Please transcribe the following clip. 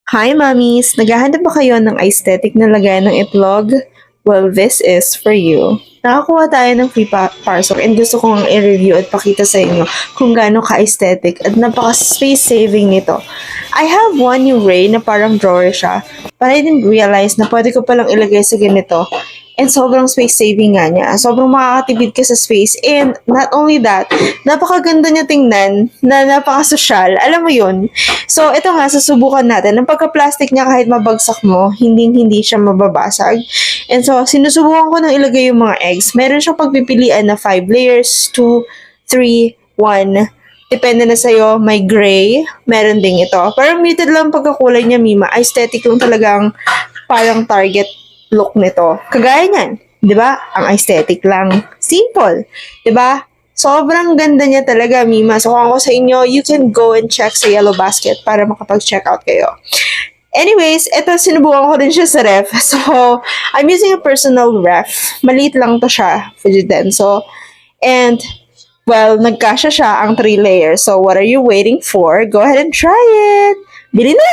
Hi, mommies! Naghahanap ba kayo ng aesthetic na lagayan ng itlog? Well, this is for you. Nakakuha tayo ng free parcel and gusto kong i-review at pakita sa inyo kung gaano ka-aesthetic at napaka-space saving nito. I have one new Ray na parang drawer siya, but I didn't realize na pwede ko palang ilagay sa ganito. And sobrang space saving nga niya. Sobrang makakatipid ka sa space. And not only that, napakaganda niya tingnan na napaka-social. Alam mo yun? So, ito nga, susubukan natin. Ang pagka-plastic niya kahit mabagsak mo, hindi siya mababasag. And so, sinusubukan ko nang ilagay yung mga eggs. Meron siyang pagpipilian na 5 layers, 2, 3, 1. Depende na sa'yo. May gray. Meron ding ito. Parang muted lang pagkakulay niya, Mima. Aesthetic lang talagang parang target look nito. Kagaya niyan. 'Di ba? Ang aesthetic lang. Simple. 'Di ba? Sobrang ganda niya talaga, Mima. So, kung ako sa inyo, you can go and check sa Yellow Basket para makapag-check out kayo. Anyways, ito sinubukan ko din siya sa ref. So, I'm using a personal ref. Maliit lang to siya, Fujidenso. And, well, nagkasya siya ang 3 layers. So, what are you waiting for? Go ahead and try it! Bili na!